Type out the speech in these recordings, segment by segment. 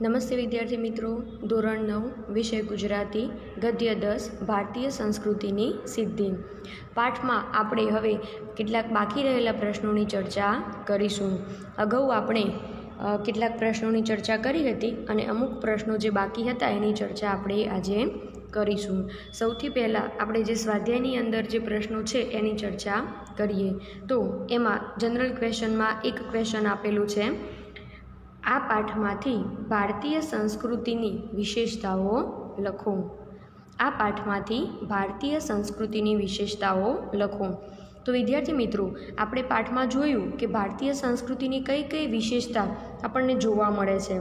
નમસ્તે વિદ્યાર્થી મિત્રો, ધોરણ 9 વિષય ગુજરાતી ગદ્ય 10 ભારતીય સંસ્કૃતિની સિદ્ધિ પાઠમાં આપણે હવે કેટલાક બાકી રહેલા પ્રશ્નોની ચર્ચા કરીશું. અગાઉ આપણે કેટલાક પ્રશ્નોની ચર્ચા કરી હતી અને અમુક પ્રશ્નો જે બાકી હતા એની ચર્ચા આપણે આજે કરીશું. સૌથી પહેલાં આપણે જે સ્વાધ્યાયની અંદર જે પ્રશ્નો છે એની ચર્ચા કરીએ. તો એમાં જનરલ ક્વેશ્ચનમાં એક ક્વેશ્ચન આપેલું છે, આ પાઠમાંથી ભારતીય સંસ્કૃતિની વિશેષતાઓ લખો. આ પાઠમાંથી ભારતીય સંસ્કૃતિની વિશેષતાઓ લખો. તો વિદ્યાર્થી મિત્રો, આપણે પાઠમાં જોયું કે ભારતીય સંસ્કૃતિની કઈ કઈ વિશેષતા આપણને જોવા મળે છે.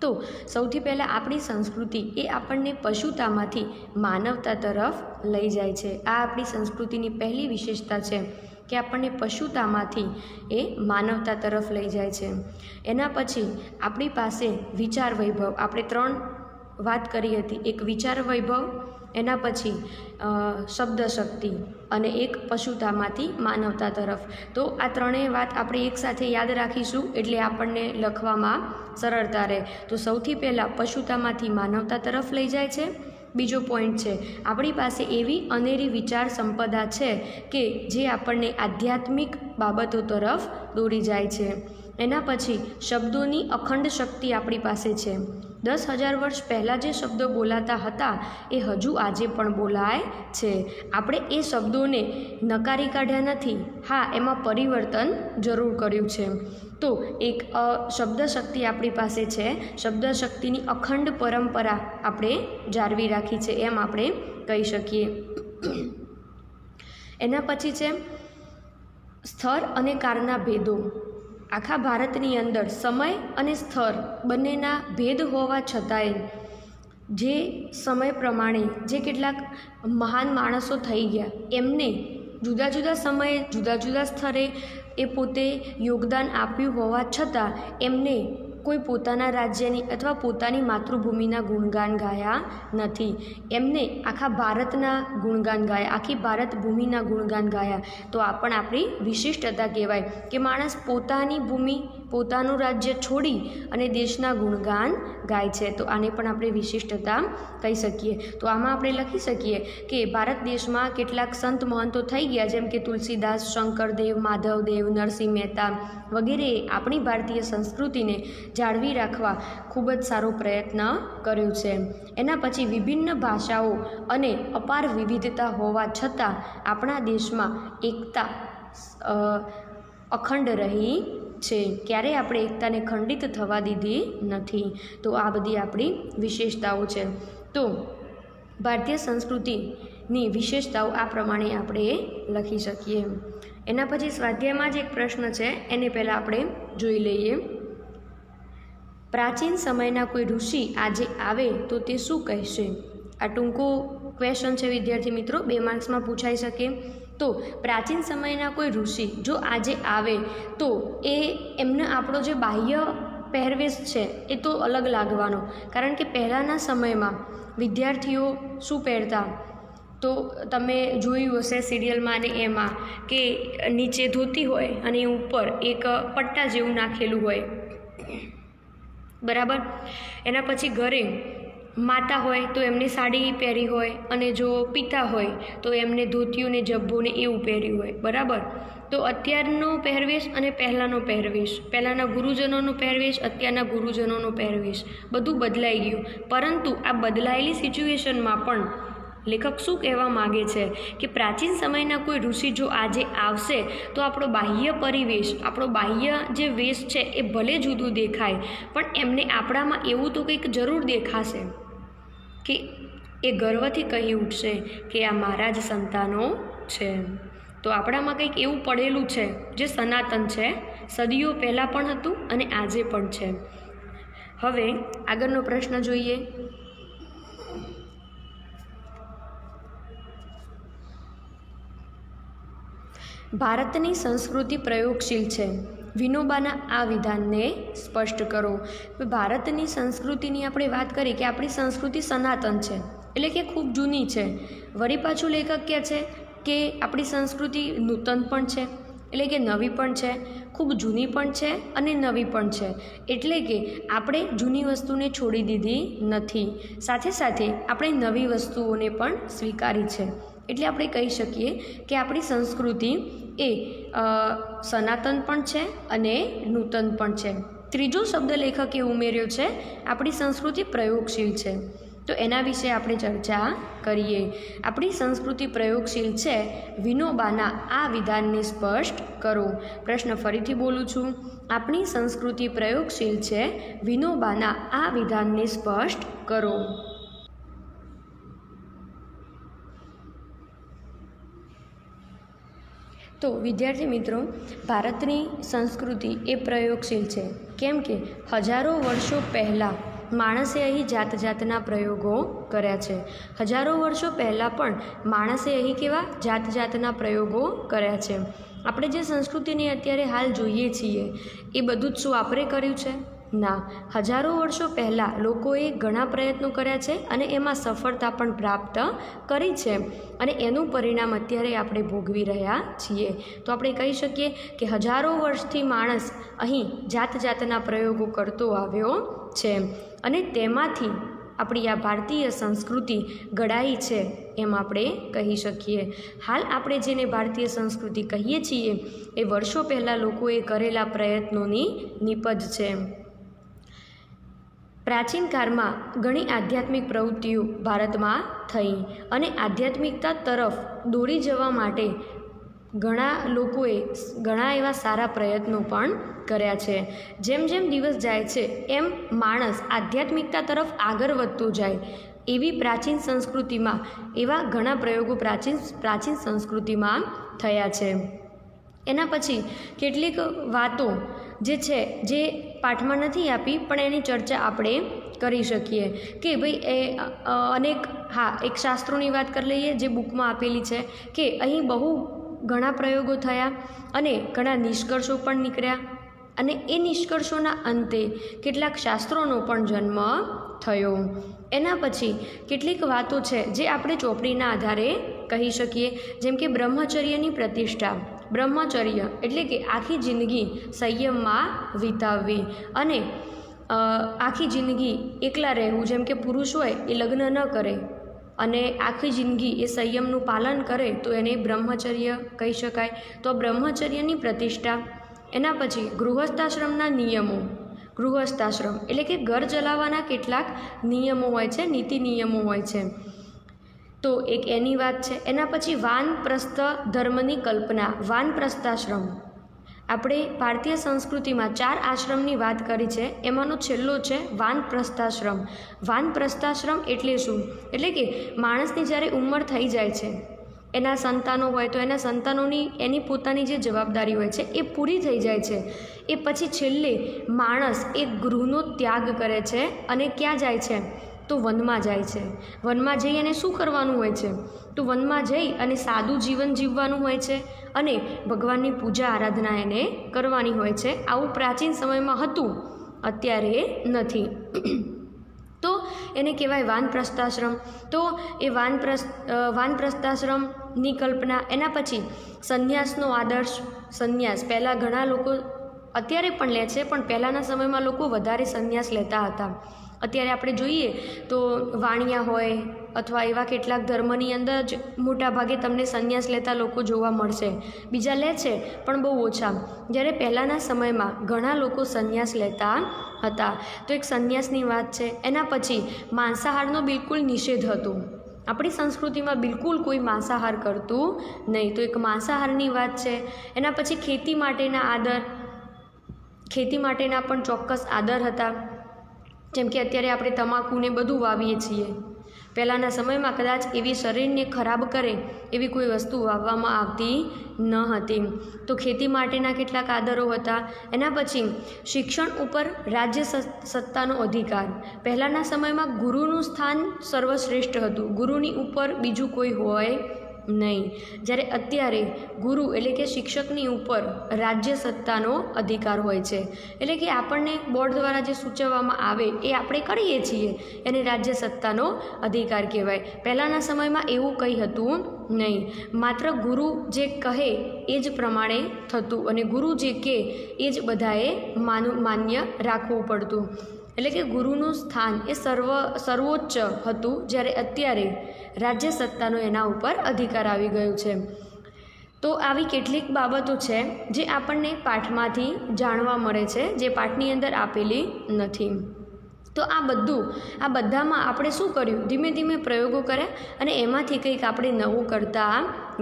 તો સૌથી પહેલાં આપણી સંસ્કૃતિ એ આપણને પશુતામાંથી માનવતા તરફ લઈ જાય છે. આ આપણી સંસ્કૃતિની પહેલી વિશેષતા છે કે આપણને પશુતામાંથી એ માનવતા તરફ લઈ જાય છે. એના પછી આપણી પાસે વિચાર વૈભવ, આપણે 3 વાત કરી હતી. એક વિચાર વૈભવ, એના પછી શબ્દ શક્તિ અને એક પશુતામાંથી માનવતા તરફ. તો આ ત્રણેય વાત આપણે એકસાથે યાદ રાખીશું એટલે આપણને લખવામાં સરળતા રહે. તો સૌથી પહેલાં પશુતામાંથી માનવતા તરફ લઈ જાય છે. બીજો પોઈન્ટ છે, આપણી પાસે એવી અનેરી વિચાર સંપદા છે કે જે આપણને આધ્યાત્મિક બાબતો તરફ દોરી જાય છે. એના પછી શબ્દોની અખંડ શક્તિ આપણી પાસે છે. 10,000 વર્ષ પહેલાં જે શબ્દો બોલાતા હતા એ હજુ આજે પણ બોલાય છે. આપણે એ શબ્દોને નકારી કાઢ્યા નથી, હા એમાં પરિવર્તન જરૂર કર્યું છે. તો એક શબ્દ શક્તિ આપણી પાસે છે. શબ્દ શક્તિની અખંડ પરંપરા આપણે જાળવી રાખી છે એમ આપણે કહી શકીએ. એના પછી છે સ્થળ અને કાળના ભેદો. આખા ભારતની અંદર સમય અને સ્થળ બંનેના ભેદ હોવા છતાંય જે સમય પ્રમાણે જે કેટલાક મહાન માણસો થઈ ગયા એમને જુદા જુદા સમયે જુદા જુદા સ્થળે એ પોતે યોગદાન આપ્યું હોવા છતાં એમને કોઈ પોતાના રાજ્યની અથવા પોતાની માતૃભૂમિના ગુણગાન ગાયા નથી. એમને આખા ભારતના ગુણગાન ગાયા, આખી ભારત ભૂમિના ગુણગાન ગાયા. તો આ પણ આપણી વિશિષ્ટતા કહેવાય કે માણસ પોતાની ભૂમિ, પોતાનું રાજ્ય છોડી અને દેશના ગુણગાન ગાય છે. તો આને પણ આપણે વિશિષ્ટતા કહી શકીએ. તો આમાં આપણે લખી શકીએ કે ભારત દેશમાં કેટલાક સંત મહંતો થઈ ગયા, જેમ કે તુલસીદાસ, શંકરદેવ, માધવદેવ, નરસિંહ મહેતા વગેરે આપણી ભારતીય સંસ્કૃતિને જાળવી રાખવા ખૂબ જ સારો પ્રયત્ન કર્યો છે. એના પછી વિભિન્ન ભાષાઓ અને અપાર વિવિધતા હોવા છતાં આપણા દેશમાં એકતા અખંડ રહી છે. ક્યારેય આપણે એકતાને ખંડિત થવા દીધી નથી. તો આ બધી આપણી વિશેષતાઓ છે. તો ભારતીય સંસ્કૃતિની વિશેષતાઓ આ પ્રમાણે આપણે લખી શકીએ. એના પછી સ્વાધ્યાયમાં જ એક પ્રશ્ન છે, એને પહેલાં આપણે જોઈ લઈએ. પ્રાચીન સમયના કોઈ ઋષિ આજે આવે તો તે શું કહેશે? આ ટૂંકો ક્વેશ્ચન છે વિદ્યાર્થી મિત્રો, 2 માર્ક્સમાં પૂછાઈ શકે. તો પ્રાચીન સમયના કોઈ ઋષિ જો આજે આવે તો એમને આપણો જે બાહ્ય પહેરવેશ છે એ તો અલગ લાગવાનો. કારણ કે પહેલાંના સમયમાં વિદ્યાર્થીઓ શું પહેરતા, તો તમે જોયું હશે સિરિયલમાં ને એમાં કે નીચે ધોતી હોય અને ઉપર એક પટ્ટા જેવું નાખેલું હોય, બરાબર. એના પછી ઘરે માતા હોય તો એમને સાડી પહેરી હોય અને જો પિતા હોય તો એમને ધોતિયું ને જબ્બો ને એવું પહેર્યું હોય, બરાબર. તો અત્યારનો પહેરવેશ અને પહેલાંનો પહેરવેશ, પહેલાંના ગુરુજનોનો પહેરવેશ, અત્યારના ગુરુજનોનો પહેરવેશ બધું બદલાઈ ગયું. પરંતુ આ બદલાયેલી સિચ્યુએશનમાં પણ લેખક શું કહેવા માગે છે કે પ્રાચીન સમયના કોઈ ઋષિ જો આજે આવશે તો આપણો બાહ્ય પરિવેશ, આપણો બાહ્ય જે વેશ છે એ ભલે જુદું દેખાય પણ એમને આપણામાં એવું તો કંઈક જરૂર દેખાશે કે એ ગર્વથી કહી ઉઠશે કે આ મારા જ સંતાનો છે. તો આપણામાં કંઈક એવું પડેલું છે જે સનાતન છે, સદીઓ પહેલાં પણ હતું અને આજે પણ છે. હવે આગળનો પ્રશ્ન જોઈએ. ભારતની સંસ્કૃતિ પ્રયોગશીલ છે. વિનોબાના આ વિધાનને સ્પષ્ટ કરો. ભારતની સંસ્કૃતિની આપણે વાત કરીએ કે આપણી સંસ્કૃતિ સનાતન છે, એટલે કે ખૂબ જૂની છે. વળી પાછું લેખક કહે છે કે આપણી સંસ્કૃતિ નૂતન પણ છે. એટલે કે નવી પણ છે, ખૂબ જૂની પણ છે અને નવી પણ છે. એટલે કે આપણે જૂની વસ્તુને છોડી દીધી નથી, સાથે સાથે આપણે નવી વસ્તુઓને પણ સ્વીકારી છે. એટલે આપણે કહી શકીએ કે આપણી સંસ્કૃતિ એ સનાતન પણ છે અને નૂતન પણ છે. ત્રીજો શબ્દ લેખકે ઉમેર્યો છે, આપણી સંસ્કૃતિ પ્રયોગશીલ છે. તો એના વિશે આપણે ચર્ચા કરીએ. આપણી સંસ્કૃતિ પ્રયોગશીલ છે, વિનોબાના આ વિધાનને સ્પષ્ટ કરો. પ્રશ્ન ફરીથી બોલું છું, આપણી સંસ્કૃતિ પ્રયોગશીલ છે, વિનોબાના આ વિધાનને સ્પષ્ટ કરો. તો વિદ્યાર્થી મિત્રો, ભારતની સંસ્કૃતિ એ પ્રયોગશીલ છે, કેમ કે હજારો વર્ષો પહેલાં માણસે અહીં જાત જાતના પ્રયોગો કર્યા છે. હજારો વર્ષો પહેલાં પણ માણસે અહીં કેવા જાત જાતના પ્રયોગો કર્યા છે. આપણે જે સંસ્કૃતિને અત્યારે હાલ જોઈએ છીએ એ બધું જ શું આપણે કર્યું છે? ના. હજારો વર્ષો પહેલાં લોકોએ ઘણા પ્રયત્નો કર્યા છે અને એમાં સફળતા પણ પ્રાપ્ત કરી છે અને એનું પરિણામ અત્યારે આપણે ભોગવી રહ્યા છીએ. તો આપણે કહી શકીએ કે હજારો વર્ષથી માણસ અહીં જાત જાતના પ્રયોગો કરતો આવ્યો છે અને તેમાંથી આપણી આ ભારતીય સંસ્કૃતિ ઘડાઈ છે એમ આપણે કહી શકીએ. હાલ આપણે જેને ભારતીય સંસ્કૃતિ કહીએ છીએ એ વર્ષો પહેલાં લોકોએ કરેલા પ્રયત્નોની નીપજ છે. પ્રાચીન કાળમાં ઘણી આધ્યાત્મિક પ્રવૃત્તિઓ ભારતમાં થઈ અને આધ્યાત્મિકતા તરફ દોરી જવા માટે ઘણા લોકોએ ઘણા એવા સારા પ્રયત્નો પણ કર્યા છે. જેમ જેમ દિવસ જાય છે એમ માણસ આધ્યાત્મિકતા તરફ આગળ વધતો જાય એવી પ્રાચીન સંસ્કૃતિમાં એવા ઘણા પ્રયોગો પ્રાચીન સંસ્કૃતિમાં થયા છે. એના પછી કેટલીક વાતો જે છે જે પાઠમાં નથી આપી પણ એની ચર્ચા આપણે કરી શકીએ કે ભાઈ એક શાસ્ત્રોની વાત કરી લઈએ જે બુકમાં આપેલી છે કે અહીં બહુ ઘણા પ્રયોગો થયા અને ઘણા નિષ્કર્ષો પણ નીકળ્યા અને એ નિષ્કર્ષોના અંતે કેટલાક શાસ્ત્રોનો પણ જન્મ થયો. એના પછી કેટલીક વાતો છે જે આપણે ચોપડીના આધારે કહી શકીએ, જેમ કે બ્રહ્મચર્યની પ્રતિષ્ઠા. બ્રહ્મચર્ય એટલે કે આખી જિંદગી સંયમમાં વિતાવવી અને આખી જિંદગી એકલા રહેવું. જેમ કે પુરુષ હોય એ લગ્ન ન કરે અને આખી જિંદગી એ સંયમનું પાલન કરે તો એને બ્રહ્મચર્ય કહી શકાય. તો બ્રહ્મચર્યની પ્રતિષ્ઠા. એના પછી ગૃહસ્થાશ્રમના નિયમો. ગૃહસ્થાશ્રમ એટલે કે ઘર ચલાવવાના કેટલાક નિયમો હોય છે, નીતિ નિયમો હોય છે, તો એક એની વાત છે. એના પછી વાનપ્રસ્થ ધર્મની કલ્પના. વાનપ્રસ્થાશ્રમ. આપણે ભારતીય સંસ્કૃતિમાં 4 આશ્રમની વાત કરી છે, એમાંનો છેલ્લો છે વાનપ્રસ્થાશ્રમ. વાનપ્રસ્થાશ્રમ એટલે શું? એટલે કે માણસની જ્યારે ઉંમર થઈ જાય છે, એના સંતાનો હોય તો એના સંતાનોની એની પોતાની જે જવાબદારી હોય છે એ પૂરી થઈ જાય છે, એ પછી છેલ્લે માણસ એ ગૃહનો ત્યાગ કરે છે અને ક્યાં જાય છે? તો વનમાં જાય છે. વનમાં જઈ અને શું કરવાનું હોય છે? તો વનમાં જઈ અને સાદું જીવન જીવવાનું હોય છે અને ભગવાનની પૂજા આરાધના એને કરવાની હોય છે. આવું પ્રાચીન સમયમાં હતું, અત્યારે નથી. તો એને કહેવાય વાનપ્રસ્થાશ્રમ. તો એ વાનપ્રસ્થાશ્રમની કલ્પના. એના પછી સંન્યાસનો આદર્શ. સંન્યાસ પહેલાં ઘણા લોકો અત્યારે પણ લે છે, પણ પહેલાંના સમયમાં લોકો વધારે સંન્યાસ લેતા હતા. અત્યારે આપણે જોઈએ તો વાણિયા હોય અથવા એવા કેટલાક ધર્મની અંદર જ મોટા ભાગે તમને સંન્યાસ લેતા લોકો જોવા મળશે. બીજા લે છે પણ બહુ ઓછા. જ્યારે પહેલાંના સમયમાં ઘણા લોકો સંન્યાસ લેતા હતા. તો એક સંન્યાસની વાત છે. એના પછી માંસાહારનો બિલકુલ નિષેધ હતો. આપણી સંસ્કૃતિમાં બિલકુલ કોઈ માંસાહાર કરતું નહીં, તો એક માંસાહારની વાત છે. એના પછી ખેતી માટેના આદર. ખેતી માટેના પણ ચોક્કસ આદર હતા. જેમ કે અત્યારે આપણે તમાકુને બધું વાવીએ છીએ, પહેલાંના સમયમાં કદાચ એવી શરીરને ખરાબ કરે એવી કોઈ વસ્તુ વાવવામાં આવતી ન હતી. તો ખેતી માટેના કેટલાક આદરો હતા. એના પછી શિક્ષણ ઉપર રાજ્ય સત્તાનો અધિકાર. પહેલાંના સમયમાં ગુરુનું સ્થાન સર્વશ્રેષ્ઠ હતું, ગુરુની ઉપર બીજું કોઈ હોય નહીં. જ્યારે અત્યારે ગુરુ એટલે કે શિક્ષકની ઉપર રાજ્ય સત્તાનો અધિકાર હોય છે. એટલે કે આપણને બોર્ડ દ્વારા જે સૂચવવામાં આવે એ આપણે કરીએ છીએ, એને રાજ્ય સત્તાનો અધિકાર કહેવાય. પહેલાંના સમયમાં એવું કંઈ હતું નહીં. માત્ર ગુરુ જે કહે એ જ પ્રમાણે થતું અને ગુરુ જે કહે એ જ બધાએ માન્ય રાખવું પડતું. એટલે કે ગુરુનું સ્થાન એ સર્વોચ્ચ હતું, જ્યારે અત્યારે રાજ્ય સત્તાનો એના ઉપર અધિકાર આવી ગયો છે. તો આવી કેટલીક બાબતો છે જે આપણને પાઠમાંથી જાણવા મળે છે, જે પાઠની અંદર આપેલી નથી. તો આ બધામાં આપણે શું કર્યું? ધીમે ધીમે પ્રયોગો કર્યા અને એમાંથી કંઈક આપણે નવું કરતા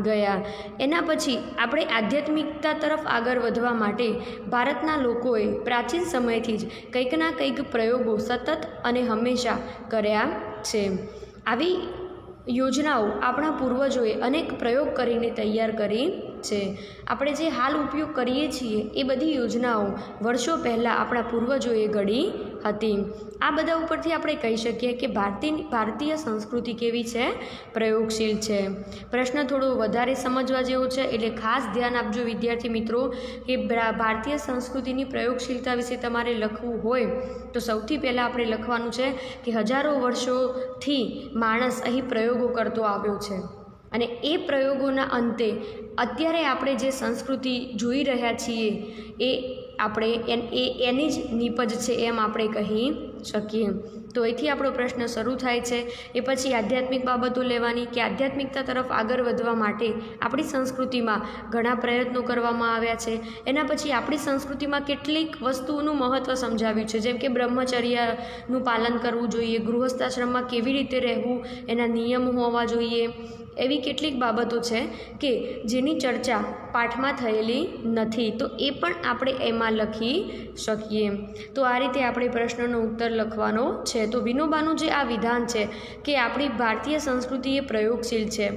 ગયા. એના પછી આપણે આધ્યાત્મિકતા તરફ આગળ વધવા માટે ભારતના લોકોએ પ્રાચીન સમયથી જ કંઈકના કંઈક પ્રયોગો સતત અને હંમેશા કર્યા છે. આવી યોજનાઓ આપણા પૂર્વજોએ અનેક પ્રયોગ કરીને તૈયાર કરી છે. આપણે જે હાલ ઉપયોગ કરીએ છીએ એ બધી યોજનાઓ વર્ષો પહેલાં આપણા પૂર્વજોએ ઘડી હતી. આ બધા ઉપરથી આપણે કહી શકીએ કે ભારતીય સંસ્કૃતિ કેવી છે? પ્રયોગશીલ છે. પ્રશ્ન થોડો વધારે સમજવા જેવો છે, એટલે ખાસ ધ્યાન આપજો વિદ્યાર્થી મિત્રો કે ભારતીય સંસ્કૃતિની પ્રયોગશીલતા વિશે તમારે લખવું હોય તો સૌથી પહેલાં આપણે લખવાનું છે કે હજારો વર્ષોથી માણસ અહીં પ્રયોગો કરતો આવ્યો છે અને એ પ્રયોગોના અંતે અત્યારે આપણે જે સંસ્કૃતિ જોઈ રહ્યા છીએ એ આપણે એની જ નીપજ છે એમ આપણે કહી શકીએ. તો અહીંથી આપણો પ્રશ્ન શરૂ થાય છે. એ પછી આધ્યાત્મિક બાબતો લેવાની કે આધ્યાત્મિકતા તરફ આગળ વધવા માટે આપણી સંસ્કૃતિમાં ઘણા પ્રયત્નો કરવામાં આવ્યા છે. એના પછી આપણી સંસ્કૃતિમાં કેટલીક વસ્તુઓનું મહત્ત્વ સમજાવ્યું છે, જેમ કે બ્રહ્મચર્યનું પાલન કરવું જોઈએ, ગૃહસ્થાશ્રમમાં કેવી રીતે રહેવું, એના નિયમો હોવા જોઈએ. એવી કેટલીક બાબતો છે કે જેની ચર્ચા પાઠમાં થયેલી નથી, તો એ પણ આપણે એમાં લખી શકીએ. તો આ રીતે આપણે પ્રશ્નનો ઉત્તર લખવાનો છે. તો વિનોબાનું જે આ વિધાન છે કે આપણી ભારતીય સંસ્કૃતિ એ પ્રયોગશીલ છે,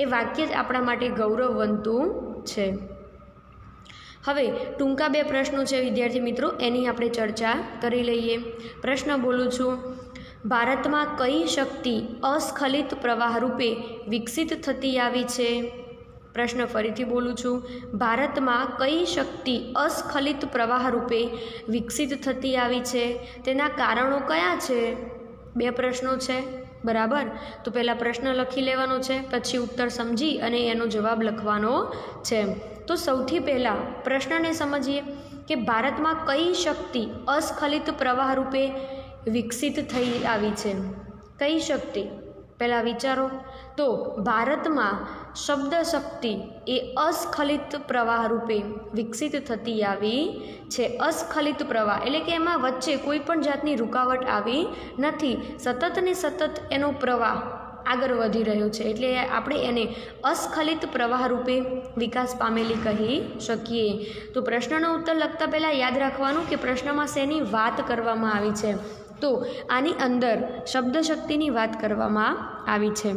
એ વાક્ય જ આપણા માટે ગૌરવવંતું છે. હવે ટૂંકા 2 પ્રશ્નો છે વિદ્યાર્થી મિત્રો, એની આપણે ચર્ચા કરી લઈએ. પ્રશ્ન બોલું છું. ભારતમાં કઈ શક્તિ અસ્ખલિત પ્રવાહ રૂપે વિકસિત થતી આવી છે? પ્રશ્ન ફરીથી બોલું છું. ભારતમાં કઈ શક્તિ અસ્ખલિત પ્રવાહ રૂપે વિકસિત થતી આવી છે? તેના કારણો કયા છે? 2 પ્રશ્નો છે, બરાબર. તો પહેલાં પ્રશ્ન લખી લેવાનો છે, પછી ઉત્તર સમજી અને એનો જવાબ લખવાનો છે. તો સૌથી પહેલાં પ્રશ્નને સમજીએ કે ભારતમાં કઈ શક્તિ અસ્ખલિત પ્રવાહ રૂપે વિકસિત થઈ આવી છે? કઈ શક્તિ? પહેલાં વિચારો. તો ભારતમાં શબ્દ શક્તિ એ અસ્ખલિત પ્રવાહ રૂપે વિકસિત થતી આવી છે. અસ્ખલિત પ્રવાહ એટલે કે એમાં વચ્ચે કોઈ પણ જાતની રૂકાવટ આવી નથી, સતત ને સતત એનો પ્રવાહ આગળ વધી રહ્યો છે, એટલે આપણે એને અસ્ખલિત પ્રવાહ રૂપે વિકાસ પામેલી કહી શકીએ. તો પ્રશ્નનો ઉત્તર લખતા પહેલાં યાદ રાખવાનું કે પ્રશ્નમાં શેની વાત કરવામાં આવી છે. તો આની અંદર શબ્દશક્તિની વાત કરવામાં આવી છે.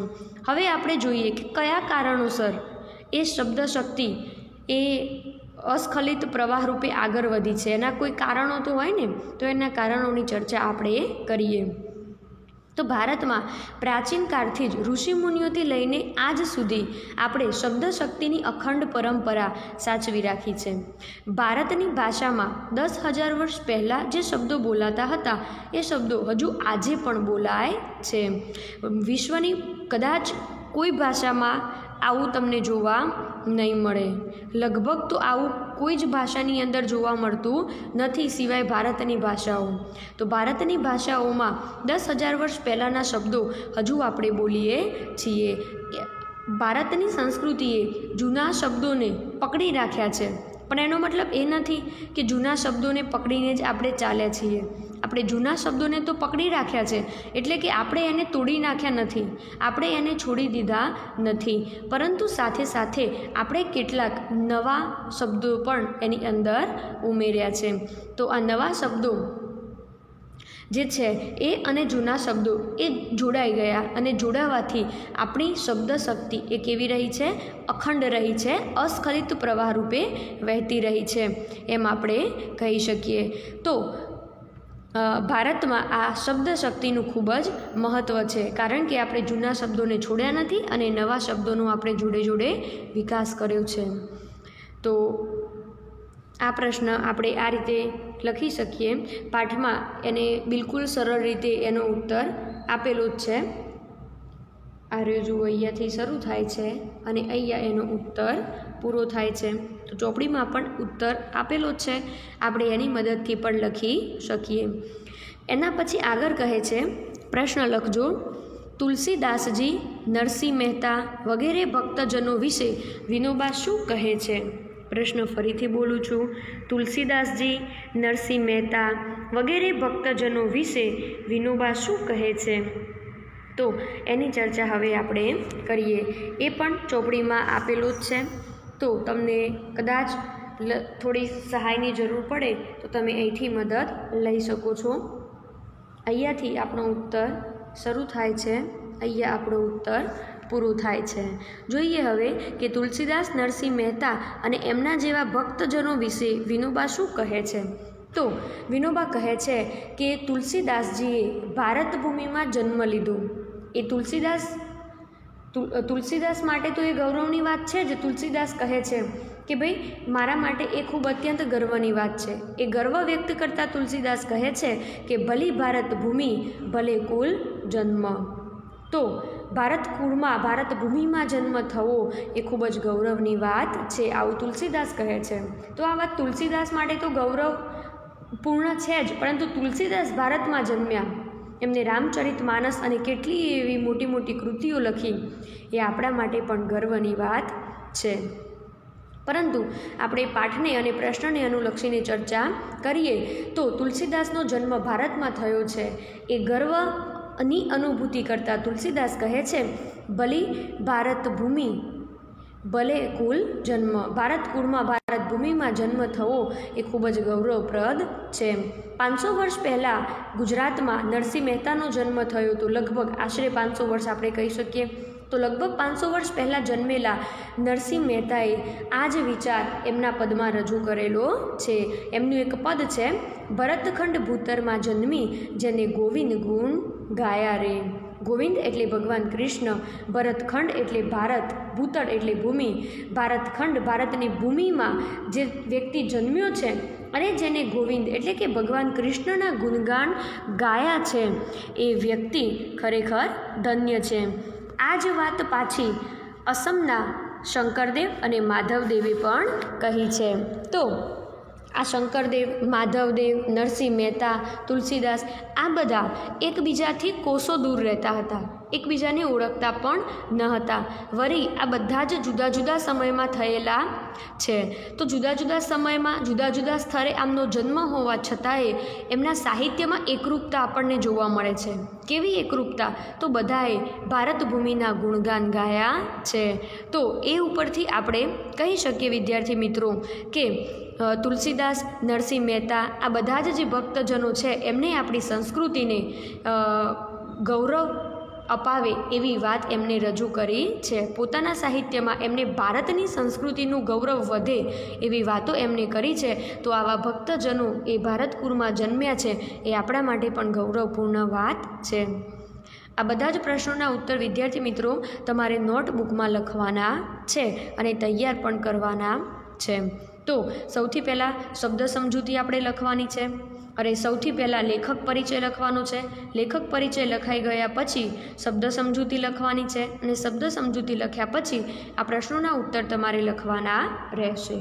હવે આપણે જોઈએ કે કયા કારણોસર એ શબ્દશક્તિ એ અસ્ખલિત પ્રવાહ રૂપે આગળ વધી છે. એના કોઈ કારણો તો હોય ને, તો એના કારણોની ચર્ચા આપણે કરીએ. તો ભારતમાં પ્રાચીન કાળથી જ ઋષિમુનિઓથી લઈને આજ સુધી આપણે શબ્દશક્તિની અખંડ પરંપરા સાચવી રાખી છે. ભારતની ભાષામાં 10,000 વર્ષ પહેલાં જે શબ્દો બોલાતા હતા એ શબ્દો હજુ આજે પણ બોલાય છે. વિશ્વની કદાચ કોઈ ભાષામાં આવું તમને જોવા નહીં મળે. લગભગ તો આવું કોઈ જ ભાષાની અંદર જોવા મળતું નથી સિવાય ભારતની ભાષાઓ. તો ભારતની ભાષાઓમાં 10,000 વર્ષ પહેલાંના શબ્દો હજુ આપણે બોલીએ છીએ. ભારતની સંસ્કૃતિએ જૂના શબ્દોને પકડી રાખ્યા છે, પણ એનો મતલબ એ નથી કે જૂના શબ્દોને પકડીને જ આપણે ચાલ્યા છીએ. આપણે જૂના શબ્દોને તો પકડી રાખ્યા છે, એટલે કે આપણે એને તોડી નાખ્યા નથી, આપણે એને છોડી દીધા નથી, પરંતુ સાથે સાથે આપણે કેટલાક નવા શબ્દો પણ એની અંદર ઉમેર્યા છે. તો આ નવા શબ્દો જે છે એ અને જૂના શબ્દો એ જોડાઈ ગયા, અને જોડાવાથી આપણી શબ્દ શક્તિ એ કેવી રહી છે? અખંડ રહી છે, અસ્ખલિત પ્રવાહ રૂપે વહેતી રહી છે, એમ આપણે કહી શકીએ. તો ભારતમાં આ શબ્દ શક્તિનું ખૂબ જ મહત્ત્વ છે, કારણ કે આપણે જૂના શબ્દોને છોડ્યા નથી અને નવા શબ્દોનો આપણે જોડે જોડે વિકાસ કર્યો છે. તો આ પ્રશ્ન આપણે આ રીતે લખી શકીએ. પાઠમાં એને બિલકુલ સરળ રીતે એનો ઉત્તર આપેલો જ છે. આ રહ્યો જુઓ, અહીંયાથી શરૂ થાય છે અને અહીંયા એનો ઉત્તર પૂરો થાય છે. તો ચોપડીમાં પણ ઉત્તર આપેલો જ છે, આપણે એની મદદથી પણ લખી શકીએ. એના પછી આગળ કહે છે, પ્રશ્ન લખજો. તુલસીદાસજી, નરસિંહ મહેતા વગેરે ભક્તજનો વિશે વિનોબા શું કહે છે? પ્રશ્ન ફરીથી બોલું છું. તુલસીદાસજી, નરસિંહ મહેતા વગેરે ભક્તજનો વિશે વિનોબા શું કહે છે? તો એની ચર્ચા હવે આપણે કરીએ. એ પણ ચોપડીમાં આપેલું જ છે. તો તમને કદાચ થોડી સહાયની જરૂર પડે તો તમે અહીંથી મદદ લઈ શકો છો. અહીંયાથી આપણો ઉત્તર શરૂ થાય છે, અહીંયા આપણો ઉત્તર પૂરું થાય છે. જોઈએ હવે કે તુલસીદાસ, નરસિંહ મહેતા અને એમના જેવા ભક્તજનો વિશે વિનોબા શું કહે છે? તો વિનોબા કહે છે કે તુલસીદાસજીએ ભારત ભૂમિમાં જન્મ લીધો. એ તુલસીદાસ માટે તો એ ગૌરવની વાત છે જ. તુલસીદાસ કહે છે કે ભાઈ મારા માટે એ ખૂબ અત્યંત ગર્વની વાત છે. એ ગર્વ વ્યક્ત કરતા તુલસીદાસ કહે છે કે ભલી ભારત ભૂમિ ભલે કુલ જન્મ. તો ભારત ભૂમિમાં જન્મ થવો એ ખૂબ જ ગૌરવની વાત છે, આવું તુલસીદાસ કહે છે. તો આ વાત તુલસીદાસ માટે તો ગૌરવપૂર્ણ છે જ, પરંતુ તુલસીદાસ ભારતમાં જન્મ્યા, એમને રામચરિત માનસ અને કેટલી એવી મોટી મોટી કૃતિઓ લખી, એ આપણા માટે પણ ગર્વની વાત છે. પરંતુ આપણે પાઠને અને પ્રશ્નને અનુલક્ષીને ચર્ચા કરીએ તો તુલસીદાસનો જન્મ ભારતમાં થયો છે એ ગર્વની અનુભૂતિ કરતા તુલસીદાસ કહે છે ભલી ભારત ભૂમિ ભલે કુલ જન્મ. ભારત કુળમાં ભારત ભૂમિમાં જન્મ થવો એ ખૂબ જ ગૌરવપ્રદ છે. 500 વર્ષ પહેલાં ગુજરાતમાં નરસિંહ મહેતાનો જન્મ થયો હતો. લગભગ આશરે 500 વર્ષ આપણે કહી શકીએ. તો લગભગ 500 વર્ષ પહેલાં જન્મેલા નરસિંહ મહેતાએ આ જ વિચાર એમના પદમાં રજૂ કરેલો છે. એમનું એક પદ છે, ભરતખંડ ભૂતરમાં જન્મી જેને ગોવિંદ ગુણ ગાયા રે. ગોવિંદ એટલે ભગવાન કૃષ્ણ, ભરતખંડ એટલે ભારત, ભૂતળ એટલે ભૂમિ. ભારતખંડ ભારતની ભૂમિમાં જે વ્યક્તિ જન્મ્યો છે અને જેને ગોવિંદ એટલે કે ભગવાન કૃષ્ણના ગુણગાન ગાયા છે એ વ્યક્તિ ખરેખર ધન્ય છે. આ જ વાત પાછી અસમના શંકરદેવ અને માધવદેવે પણ કહી છે. તો આ શંકરદેવ, માધવદેવ, નરસિંહ મહેતા, તુલસીદાસ આ બધા એકબીજાથી કોસો દૂર રહેતા હતા, એકબીજાને ઓળખતા પણ ન હતા. વળી આ બધા જ જુદા જુદા સમયમાં થયેલા છે. તો જુદા જુદા સમયમાં જુદા જુદા સ્થળે આમનો જન્મ હોવા છતાંય એમના સાહિત્યમાં એકરૂપતા આપણને જોવા મળે છે. કેવી એકરૂપતા? તો બધાએ ભારત ભૂમિના ગુણગાન ગાયા છે. તો એ ઉપરથી આપણે કહી શકીએ વિદ્યાર્થી મિત્રો કે તુલસીદાસ, નરસિંહ મહેતા આ બધા જ જે ભક્તજનો છે એમને આપણી સંસ્કૃતિને ગૌરવ અપાવે એવી વાત એમને રજૂ કરી છે. પોતાના સાહિત્યમાં એમને ભારતની સંસ્કૃતિનું ગૌરવ વધે એવી વાતો એમને કરી છે. તો આવા ભક્તજનો એ ભારતપુરમાં જન્મ્યા છે એ આપણા માટે પણ ગૌરવપૂર્ણ વાત છે. આ બધા જ પ્રશ્નોના ઉત્તર વિદ્યાર્થી મિત્રો તમારે નોટબુકમાં લખવાના છે અને તૈયાર પણ કરવાના છે. તો સૌથી પહેલાં શબ્દ સમજૂતી આપણે લખવાની છે અને સૌથી પહેલાં લેખક પરિચય લખવાનો છે. લેખક પરિચય લખાઈ ગયા પછી શબ્દ સમજૂતી લખવાની છે અને શબ્દ સમજૂતી લખ્યા પછી આ પ્રશ્નોના ઉત્તર તમારે લખવાના રહેશે.